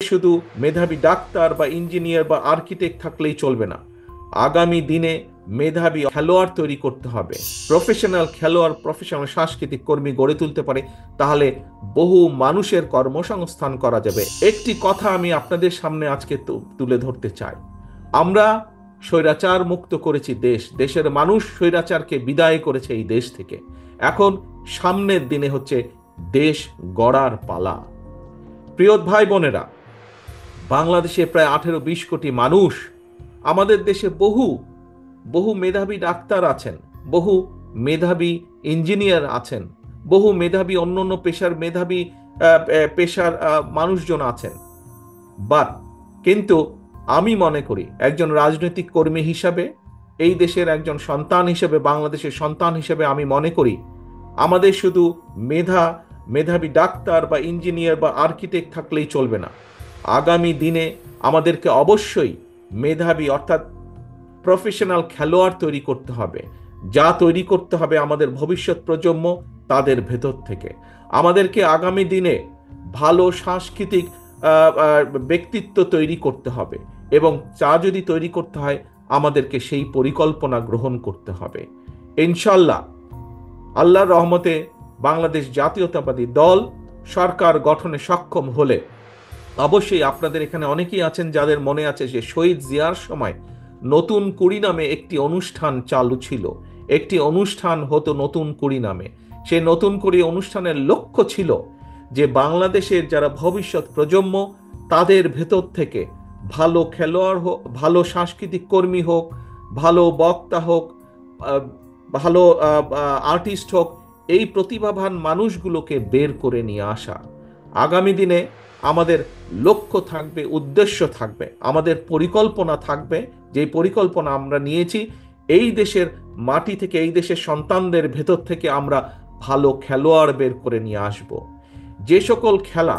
শুধু মেধাবী ডাক্তার বা ইঞ্জিনিয়ার বা আর্কিটেক্ট থাকলেই চলবে না। আগামী দিনে মেধাবী খেলোয়াড় তৈরি করতে হবে, প্রফেশনাল খেলোয়াড়, প্রফেশনাল সাংস্কৃতিক কর্মী গড়ে তুলতে পারে, তাহলে বহু মানুষের কর্মসংস্থান করা যাবে। একটি কথা আমি আপনাদের সামনে আজকে তুলে ধরতে চাই। আমরা স্বৈরাচার মুক্ত করেছি দেশ, দেশের মানুষ স্বৈরাচারকে বিদায় করেছে এই দেশ থেকে। এখন সামনের দিনে হচ্ছে দেশ গড়ার পালা। প্রিয় ভাই বোনেরা, বাংলাদেশে প্রায় 18-20 কোটি মানুষ। আমাদের দেশে বহু বহু মেধাবী ডাক্তার আছেন, বহু মেধাবী ইঞ্জিনিয়ার আছেন, বহু মেধাবী অন্যান্য পেশার মানুষজন আছেন। বাট কিন্তু আমি মনে করি একজন রাজনৈতিক কর্মী হিসাবে, এই দেশের একজন সন্তান হিসেবে, বাংলাদেশের সন্তান হিসেবে আমি মনে করি আমাদের শুধু মেধাবী ডাক্তার বা ইঞ্জিনিয়ার বা আর্কিটেক্ট থাকলেই চলবে না। আগামী দিনে আমাদেরকে অবশ্যই মেধাবী অর্থাৎ প্রফেশনাল খেলোয়াড় তৈরি করতে হবে, যা তৈরি করতে হবে আমাদের ভবিষ্যৎ প্রজন্ম তাদের ভেতর থেকে। আমাদেরকে আগামী দিনে ভালো সাংস্কৃতিক ব্যক্তিত্ব তৈরি করতে হবে, এবং যা যদি তৈরি করতে হয় আমাদেরকে সেই পরিকল্পনা গ্রহণ করতে হবে। ইনশাল্লাহ আল্লাহর রহমতে বাংলাদেশ জাতীয়তাবাদী দল সরকার গঠনে সক্ষম হলে অবশ্যই আপনাদের এখানে অনেকেই আছেন যাদের মনে আছে যে শহীদ জিয়ার সময় নতুন কুড়ি নামে একটি অনুষ্ঠান চালু ছিল, একটি অনুষ্ঠান হতো নতুন কুড়ি নামে। সেই নতুন কুড়ি অনুষ্ঠানের লক্ষ্য ছিল যে বাংলাদেশের যারা ভবিষ্যৎ প্রজন্ম তাদের ভেতর থেকে ভালো খেলোয়াড় হোক, ভালো সাংস্কৃতিক কর্মী হোক, ভালো বক্তা হোক, ভালো আর্টিস্ট হোক, এই প্রতিভাবান মানুষগুলোকে বের করে নিয়ে আসা। আগামী দিনে আমাদের লক্ষ্য থাকবে, উদ্দেশ্য থাকবে, আমাদের পরিকল্পনা থাকবে, যে পরিকল্পনা আমরা নিয়েছি এই দেশের মাটি থেকে, এই দেশের সন্তানদের ভেতর থেকে আমরা ভালো খেলোয়াড় বের করে নিয়ে আসব। যে সকল খেলা,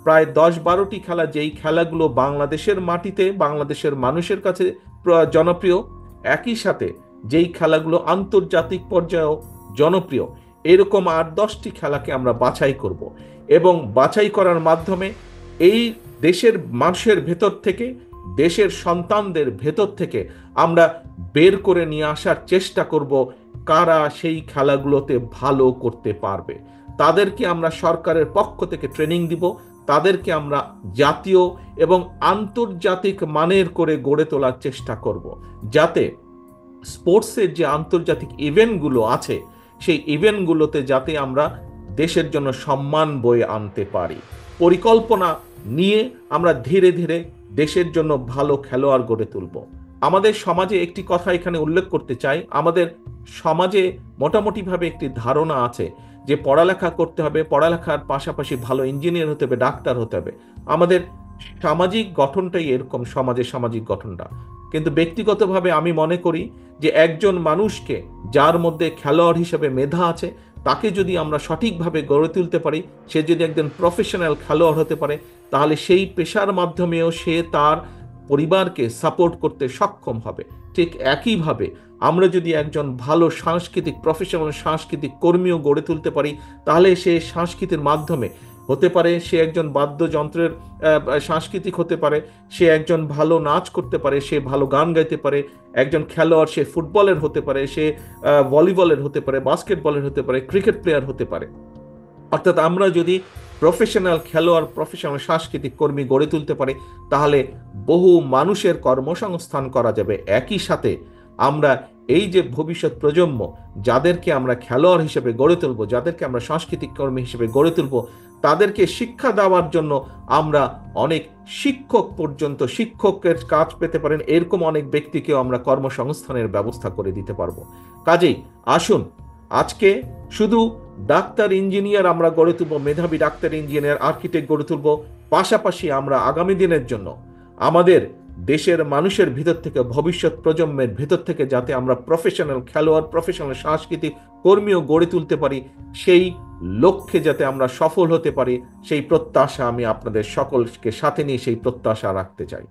প্রায় 10-12টি খেলা, যেই খেলাগুলো বাংলাদেশের মাটিতে বাংলাদেশের মানুষের কাছে জনপ্রিয়, একই সাথে যেই খেলাগুলো আন্তর্জাতিক পর্যায়েও জনপ্রিয়, এরকম 8-10টি খেলাকে আমরা বাছাই করব, এবং বাছাই করার মাধ্যমে এই দেশের মানুষের ভেতর থেকে, দেশের সন্তানদের ভেতর থেকে আমরা বের করে নিয়ে আসার চেষ্টা করব কারা সেই খেলাগুলোতে ভালো করতে পারবে। তাদেরকে আমরা সরকারের পক্ষ থেকে ট্রেনিং দিব, তাদেরকে আমরা জাতীয় এবং আন্তর্জাতিক মানের করে গড়ে তোলার চেষ্টা করব, যাতে স্পোর্টসের যে আন্তর্জাতিক ইভেন্টগুলো আছে সেই ইভেন্টগুলোতে যাতে আমরা দেশের জন্য সম্মান বয়ে আনতে পারি। পরিকল্পনা নিয়ে আমরা ধীরে ধীরে দেশের জন্য ভালো খেলোয়াড় গড়ে তুলব। আমাদের সমাজে একটি কথা এখানে উল্লেখ করতে চাই, আমাদের সমাজে মোটামুটিভাবে একটি ধারণা আছে যে পড়ালেখা করতে হবে, পড়ালেখার পাশাপাশি ভালো ইঞ্জিনিয়ার হতে হবে, ডাক্তার হতে হবে। আমাদের সামাজিক গঠনটাই এরকম, সমাজের সামাজিক গঠনটা। কিন্তু ব্যক্তিগতভাবে আমি মনে করি যে একজন মানুষকে, যার মধ্যে খেলোয়াড় হিসেবে মেধা আছে, তাকে যদি আমরা সঠিকভাবে গড়ে তুলতে পারি, সে যদি একজন প্রফেশনাল খেলোয়াড় হতে পারে, তাহলে সেই পেশার মাধ্যমেও সে তার পরিবারকে সাপোর্ট করতে সক্ষম হবে। ঠিক একইভাবে আমরা যদি একজন ভালো সাংস্কৃতিক প্রফেশনাল সাংস্কৃতিক কর্মীও গড়ে তুলতে পারি, তাহলে সে সংস্কৃতির মাধ্যমে হতে পারে, সে একজন বাদ্যযন্ত্রের সাংস্কৃতিক হতে পারে, সে একজন ভালো নাচ করতে পারে, সে ভালো গান গাইতে পারে, একজন খেলোয়াড় সে ফুটবলের হতে পারে, সে ভলিবলের হতে পারে, বাস্কেটবলের হতে পারে, ক্রিকেট প্লেয়ার হতে পারে। অর্থাৎ আমরা যদি প্রফেশনাল খেলোয়াড়, প্রফেশনাল সাংস্কৃতিক কর্মী গড়ে তুলতে পারি, তাহলে বহু মানুষের কর্মসংস্থান করা যাবে। একই সাথে আমরা এই যে ভবিষ্যৎ প্রজন্ম, যাদেরকে আমরা খেলোয়াড় হিসেবে গড়ে তুলব, যাদেরকে আমরা সাংস্কৃতিক কর্মী হিসেবে গড়ে তুলব, তাদেরকে শিক্ষা দেওয়ার জন্য আমরা অনেক শিক্ষক পর্যন্ত, শিক্ষকের কাজ পেতে পারেন এরকম অনেক ব্যক্তিকেও আমরা কর্মসংস্থানের ব্যবস্থা করে দিতে পারবো। কাজেই আসুন আজকে শুধু ডাক্তার ইঞ্জিনিয়ার আমরা গড়ে তুলব, মেধাবী ডাক্তার ইঞ্জিনিয়ার আর্কিটেক্ট গড়ে তুলব, পাশাপাশি আমরা আগামী দিনের জন্য আমাদের দেশের মানুষের ভিতর থেকে, ভবিষ্যৎ প্রজন্মের ভিতর থেকে যাতে আমরা প্রফেশনাল খেলোয়াড়, প্রফেশনাল সাংস্কৃতিক কর্মীও গড়ে তুলতে পারি, সেই লক্ষ্যে যাতে আমরা সফল হতে পারি, সেই প্রত্যাশা আমি আপনাদের সকলকে সাথে নিয়ে সেই প্রত্যাশা রাখতে চাই।